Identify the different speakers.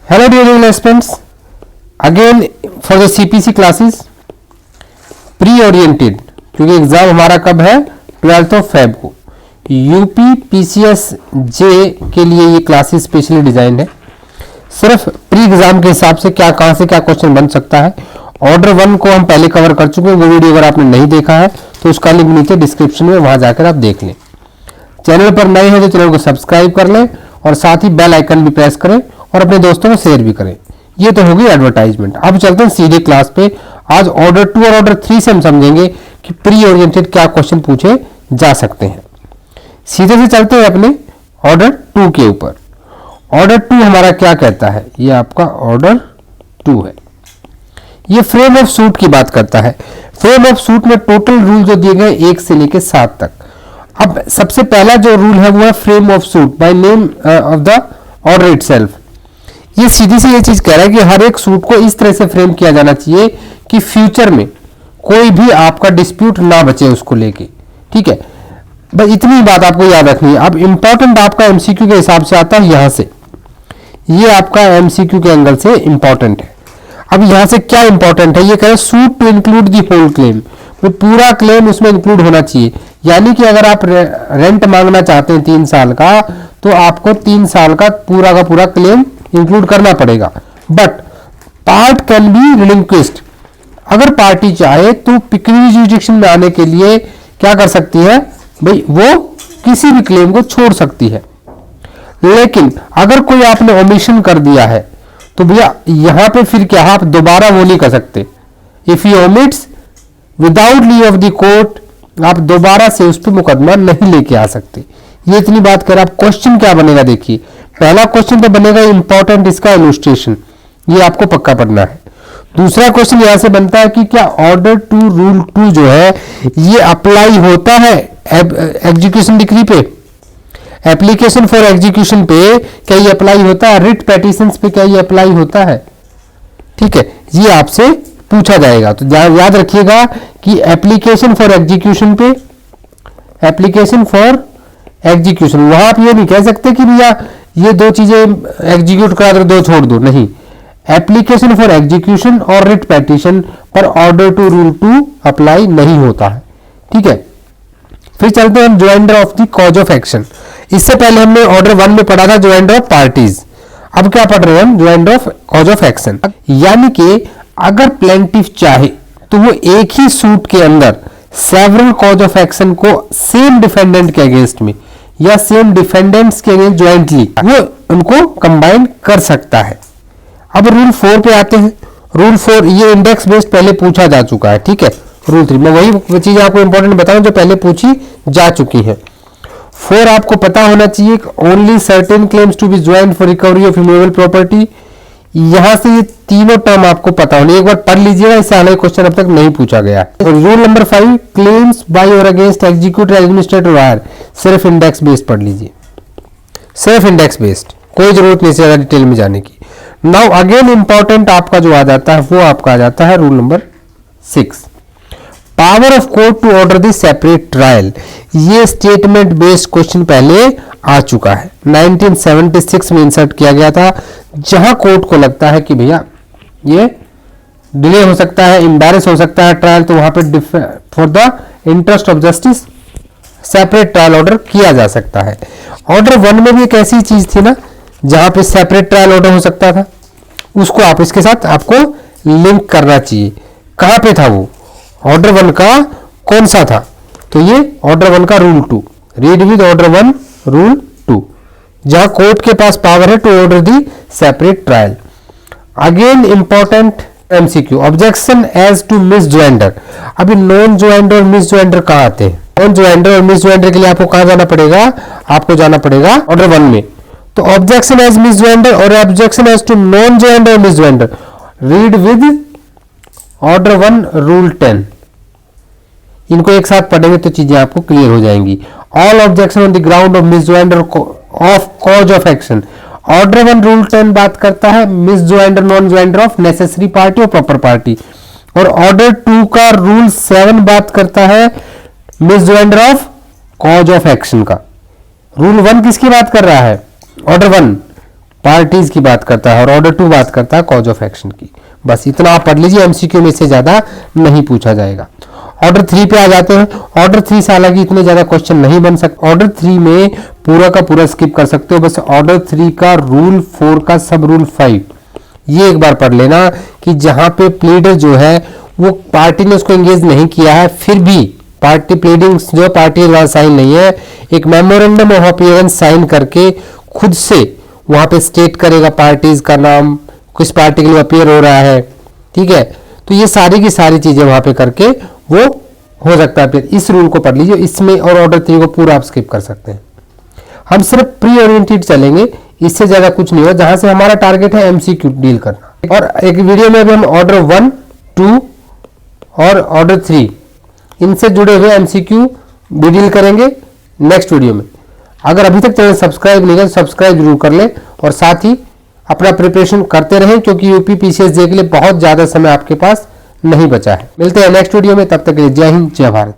Speaker 1: Hello dear aspirants, again for the CPC classes pre-oriented, क्योंकि exam हमारा कब है 12th ऑफ फेब को। यूपी पीसीएस जे के लिए ये क्लासेस स्पेशली डिजाइन है, सिर्फ प्री एग्जाम के हिसाब से क्या कहाँ से क्या क्वेश्चन बन सकता है। ऑर्डर 1 को हम पहले कवर कर चुके हैं, वो वीडियो अगर आपने नहीं देखा है तो उसका लिंक नीचे डिस्क्रिप्शन में, वहां जाकर आप देख लें। चैनल पर नए हैं तो चैनल को सब्सक्राइब कर लें और साथ ही बेल आइकन भी प्रेस करें और अपने दोस्तों को शेयर भी करें। ये तो होगी एडवर्टाइजमेंट। अब चलते हैं सीधे क्लास पे। आज ऑर्डर 2 और ऑर्डर 3 से हम समझेंगे कि प्री ओरिएंटेड क्या क्वेश्चन पूछे जा सकते हैं। सीधे से चलते हैं अपने ऑर्डर 2 के ऊपर। ऑर्डर 2 हमारा क्या कहता है, ये आपका ऑर्डर 2 है। ये फ्रेम ऑफ सूट की बात करता है। फ्रेम ऑफ सूट में टोटल रूल जो दिए गए 1 से लेकर 7 तक। अब सबसे पहला जो रूल है वो है frame of suit by name of the order itself. ये सीधी सी ये चीज कह रहा है कि हर एक सूट को इस तरह से फ्रेम किया जाना चाहिए कि फ्यूचर में कोई भी आपका डिस्प्यूट ना बचे उसको लेके, ठीक है। बस इतनी बात आपको याद रखनी है। अब इंपॉर्टेंट आपका एमसीक्यू के हिसाब से आता है यहां से, ये आपका एमसीक्यू के एंगल से इंपॉर्टेंट है। अब यहां से क्या इंपॉर्टेंट है, ये कह रहे suit to include the whole claim, पूरा क्लेम उसमें इंक्लूड होना चाहिए। यानी कि अगर आप रेंट मांगना चाहते हैं 3 साल का, तो आपको 3 साल का पूरा क्लेम इंक्लूड करना पड़ेगा। बट पार्ट कैन बी रिलिंक्विस्ड, अगर पार्टी चाहे तो पिक्यूलियर जुरिडिक्शन में आने के लिए क्या कर सकती है भाई, वो किसी भी क्लेम को छोड़ सकती है। लेकिन अगर कोई आपने ओमिशन कर दिया है तो भैया यहां पे फिर क्या, आप दोबारा वो नहीं कर सकते। If you omits without leave of the court, आप दोबारा से उस पर मुकदमा नहीं लेके आ सकते। ये इतनी बात कर, आप क्वेश्चन क्या बनेगा देखिए। पहला क्वेश्चन तो बनेगा इंपॉर्टेंट इसका इलस्ट्रेशन, ये आपको पक्का पढ़ना है। दूसरा क्वेश्चन यहां से बनता है कि क्या ऑर्डर 2 रूल 2 जो है ये अप्लाई होता है एग्जीक्यूशन डिक्री पे, एप्लीकेशन फॉर एग्जीक्यूशन पे क्या ये अप्लाई होता है, रिट पेटिशंस पे क्या ये अप्लाई होता है, ठीक है। ये आपसे पूछा जाएगा, तो याद रखिएगा कि एप्लीकेशन फॉर एग्जीक्यूशन पे, एप्लीकेशन फॉर एग्जीक्यूशन, वहां आप ये नहीं कह सकते कि भैया ये 2 चीजें एग्जीक्यूट करा दो 2 छोड़ दो, नहीं। एप्लीकेशन फॉर एग्जीक्यूशन और रिट पेटिशन पर ऑर्डर 2 रूल 2 अप्लाई नहीं होता है, ठीक है। फिर चलते हैं हम joinder of the cause of action. इससे पहले हमने ऑर्डर 1 में पढ़ा था ज्वाइंडर ऑफ पार्टीज, अब क्या पढ़ रहे हैं हम, joinder of cause of action. यानी कि अगर प्लेंटिफ चाहे तो वो एक ही सूट के अंदर सेवरल कॉज ऑफ एक्शन को सेम डिफेंडेंट के अगेंस्ट में या सेम डिफेंडेंट्स के अगेंस्ट ज्वाइंटली वो उनको कंबाइन कर सकता है। अब रूल 4 पे आते हैं। रूल 4 ये इंडेक्स बेस्ड पहले पूछा जा चुका है, ठीक है। रूल 3 मैं वही चीज आपको इंपॉर्टेंट बताऊं जो पहले पूछी जा चुकी है। 4 आपको पता होना चाहिए, only certain claims to be joint for recovery of immovable property. यहां से ये तीनों टर्म आपको पता होने, एक बार पढ़ लीजिएगा, इससे आगे क्वेश्चन अब तक नहीं पूछा गया है। रूल नंबर 5 क्लेम्स बाय और अगेंस्ट एग्जीक्यूटिव एडमिनिस्ट्रेटिव वायर, सिर्फ इंडेक्स बेस्ड पढ़ लीजिए, सिर्फ इंडेक्स बेस्ड, कोई जरूरत नहीं ज्यादा डिटेल में जाने की। नाउ अगेन इंपॉर्टेंट आपका जो आ जाता है वो आपका आ जाता है rule number 6, power of court to order the separate trial. ये स्टेटमेंट बेस्ड क्वेश्चन पहले आ चुका है, 1976 में इंसर्ट किया गया था। जहां कोर्ट को लगता है कि भैया ये डिले हो सकता है, एम्बैरेस हो सकता है ट्रायल, तो वहां पे for the interest of justice separate trial order किया जा सकता है। ऑर्डर 1 में भी एक ऐसी चीज थी ना जहां पे सेपरेट ट्रायल ऑर्डर हो सकता था, उसको आप इसके साथ आपको लिंक करना चाहिए। कहां पे था वो, ऑर्डर 1 का कौन सा था, तो ये ऑर्डर 1 का rule 2, read with order 1 rule 2, जहां कोर्ट के पास पावर है to order the separate trial. Again important MCQ, objection as to misjoinder. अभी नॉन ज्वाइंडर और मिस ज्वाइंडर कहां आते हैं, नॉन ज्वाइंडर और मिस ज्वाइंडर के लिए आपको कहां जाना पड़ेगा, आपको जाना पड़ेगा ऑर्डर 1 में। तो ऑब्जेक्शन एज मिस ज्वाइंडर और objection as to non joinder और misjoinder, read with order 1 rule 10। इनको एक साथ पढ़ेंगे तो चीजें आपको क्लियर हो जाएंगी। All objection on the ground of misjoinder of cause of action. Order 1 rule 10 बात करता है misjoinder non joinder of necessary party और प्रॉपर पार्टी, और ऑर्डर 2 का रूल 7 बात करता है misjoinder of cause of action का। रूल 1 किसकी बात कर रहा है, ऑर्डर 1 पार्टीज की बात करता है और ऑर्डर 2 बात करता है कॉज ऑफ एक्शन की। बस इतना आप पढ़ लीजिए, एमसीक्यू में से ज्यादा नहीं पूछा जाएगा। ऑर्डर 3 पे आ जाते हैं। ऑर्डर 3 से हालांकि इतने ज्यादा क्वेश्चन नहीं बन सकते। ऑर्डर 3 में पूरा का पूरा स्किप कर सकते हो, बस ऑर्डर 3 का रूल 4 का सब रूल 5 ये एक बार पढ़ लेना कि जहां पे प्लीडर जो है वो पार्टी ने उसको एंगेज नहीं किया है, फिर भी पार्टी प्लीडिंग जो पार्टी के पास साइन नहीं है, एक मेमोरेंडम ऑफ अपीयरेंस साइन करके खुद से वहां पे स्टेट करेगा पार्टीज का नाम, किस पार्टी के लिए अपीयर हो रहा है, ठीक है। तो ये सारी की सारी चीजें वहां पे करके वो हो सकता है। फिर इस रूल को पढ़ लीजिए, इसमें और ऑर्डर 3 को पूरा आप स्किप कर सकते हैं। हम सिर्फ प्री ओरिएंटेड चलेंगे, इससे ज्यादा कुछ नहीं होगा, जहां से हमारा टारगेट है एमसीक्यू डील करना। और एक वीडियो में भी हम ऑर्डर 1, 2 और ऑर्डर 3 इनसे जुड़े हुए एमसीक्यू भी डील करेंगे नेक्स्ट वीडियो में। अगर अभी तक चैनल सब्सक्राइब नहीं किया तो सब्सक्राइब जरूर कर लें और साथ ही अपना प्रिपरेशन करते रहें, क्योंकि यूपी पीसीएस जे के लिए बहुत ज्यादा समय आपके पास नहीं बचा है। मिलते हैं नेक्स्ट वीडियो में, तब तक के लिए जय हिंद, जय भारत।